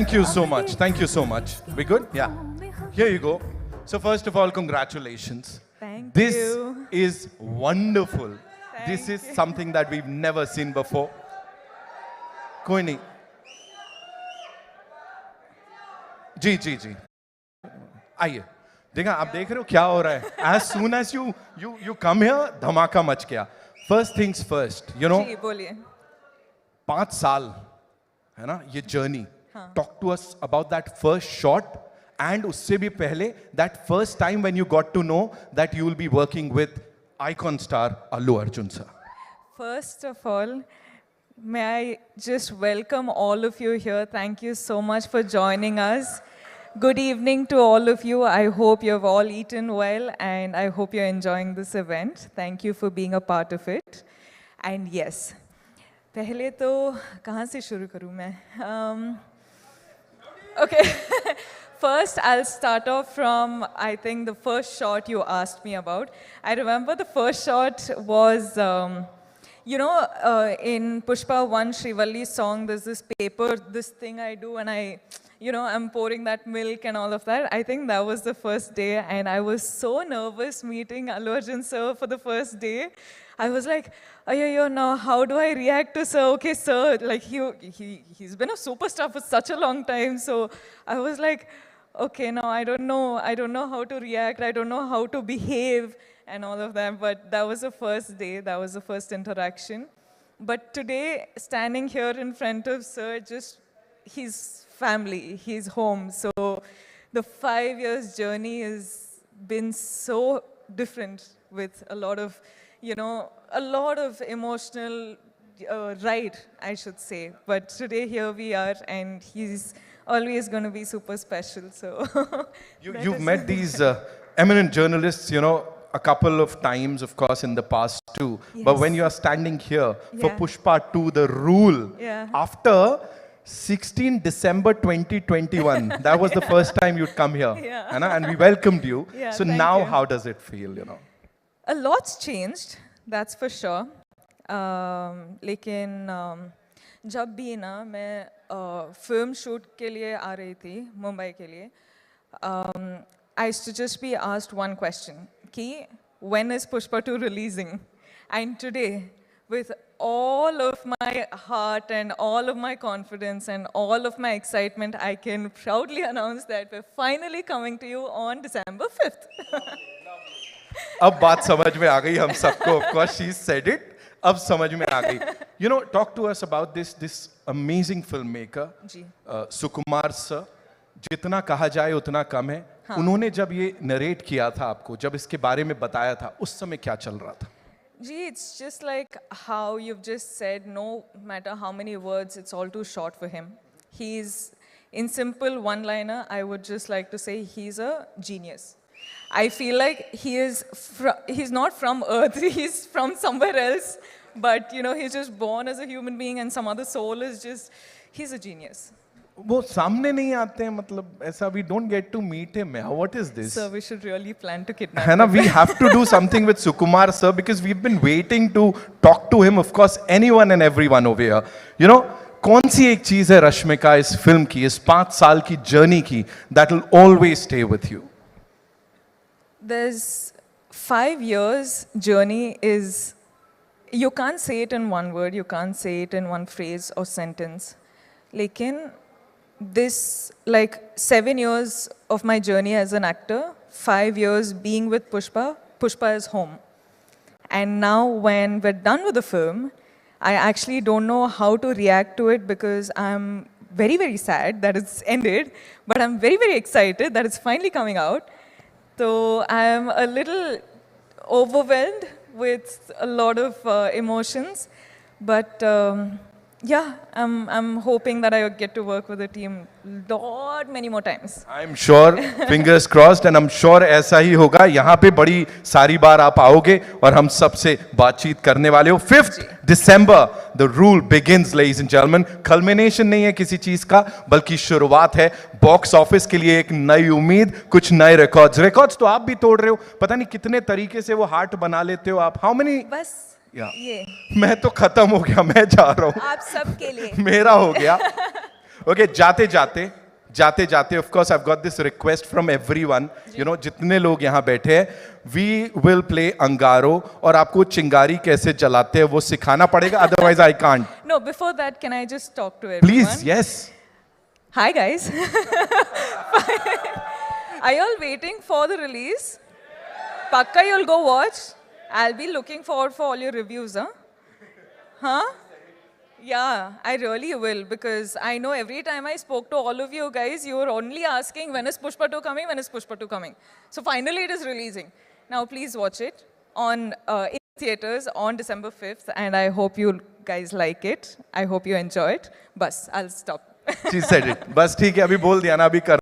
Thank you so much. Thank you so much. We good? Yeah. Here you go. So first of all, congratulations. Thank This you. is wonderful. This Thank is you. something that we've never seen before. कोई नहीं. जी जी जी. आइए. देखा आप देख रहे हो क्या हो रहा है? As soon as you come here, धमाका मच गया. First things first. You know, जी बोलिए. 5 साल है ना ये journey. Talk to us about that first shot and उससे भी पहले that first time when you got to know that you will be working with icon star Allu Arjun sir. First of all, may I just welcome all of you here. Thank you so much for joining us. Good evening to all of you. I hope you have all eaten well and I hope you're enjoying this event. Thank you for being a part of it. And yes, पहले तो कहाँ से शुरू करूँ मैं? Okay. First, I'll start off from, I think, the first shot you asked me about. I remember the first shot was, in Pushpa 1, Srivalli's song, there's this paper, this thing I do, and I'm pouring that milk and all of that. I think that was the first day, and I was so nervous meeting Allu Arjun sir for the first day. I was like, now how do I react to sir? Okay, sir, like he's been a superstar for such a long time. So I was like, okay, now I don't know how to react. I don't know how to behave and all of that. But that was the first day. That was the first interaction. But today, standing here in front of sir, just his family, his home. So the 5 years journey has been so different with a lot of emotional ride, I should say. But today here we are, and he's always going to be super special. So You've met these eminent journalists, a couple of times, of course, in the past too. Yes. But when you are standing here for Yeah. Pushpa 2, the rule, Yeah. after 16 December 2021, that was the first time you'd come here. Yeah. And we welcomed you. Yeah, So thank now you. how does it feel, A lot's changed, that's for sure. लेकिन जब भी ना मैं film shoot के लिए आ रही थी मुंबई के लिए, I used to just be asked one question, कि when is Pushpa 2 releasing? And today, with all of my heart and all of my confidence and all of my excitement, I can proudly announce that we're finally coming to you on December 5th. अब बात समझ में आ गई हम सबको. Of course, she said it. अब समझ में आ गई. Talk to us about this amazing filmmaker, ji. Sukumar sir. जितना कहा जाए उतना कम है. उन्होंने जब ये नरेट किया था आपको, जब इसके बारे में बताया था, उस समय क्या चल रहा था? Gee, it's just like how you've just said, no matter how many words, it's all too short for him. He's, in simple one-liner, I would just like to say he's a genius. I feel like he's not from Earth, he's from somewhere else, but he's just born as a human being and some other soul is just, he's a genius. वो सामने नहीं आते हैं, मतलब ऐसा we don't get to meet him. What is this? So we should really plan to kidnap है ना, him. we have to do something with Sukumar sir because we've been waiting to talk to him. Of course, anyone and everyone over here. कौन सी एक चीज है रश्मिका इस film की, इस 5 साल की जर्नी की, that will always stay with you? There's 5 years journey is, you can't say it in one word, you can't say it in one phrase or sentence. Lekin, this, like 7 years of my journey as an actor, 5 years being with Pushpa is home. And now when we're done with the film, I actually don't know how to react to it because I'm very, very sad that it's ended, but I'm very, very excited that it's finally coming out. So I'm a little overwhelmed with a lot of emotions, but yeah, I'm hoping that I get to work with the team many more times. I'm sure, fingers crossed, and I'm sure ऐसा ही होगा. यहाँ पे बड़ी सारी बार आप आओगे और हम सबसे बातचीत करने वाले हो. 5th December, the rule begins, ladies and gentlemen. Culmination नहीं है किसी चीज का, बल्कि शुरुआत है. बॉक्स ऑफिस के लिए एक नई उम्मीद, कुछ नए रिकॉर्ड्स तो आप भी तोड़ रहे हो. पता नहीं कितने तरीके से वो हार्ट बना लेते हो आप. How many? बस ये मैं तो खत्म हो गया, मैं जा रहा हूँ. आप सब के लिए. मेरा हो गया. Okay, जाते जाते of course I've got this request from everyone, you know, जितने लोग यहाँ बैठे हैं, we will play अंगारो, और आपको चिंगारी कैसे जलाते हैं वो सिखाना पड़ेगा, otherwise I can't. No, before that, can I just talk to everyone? Please, yes. Hi guys. Are you all waiting for the release? Pakka you'll go watch. I'll be looking forward for all your reviews, huh? Huh? Yeah, I really will, because I know every time I spoke to all of you guys, you were only asking when is Pushpa 2 coming, when is Pushpa 2 coming. So finally it is releasing. Now please watch it on in theaters on December 5th, and I hope you guys like it. I hope you enjoy it. Bas, I'll stop. She said it. बस ठीक है, अभी बोल दिया ना, अभी कर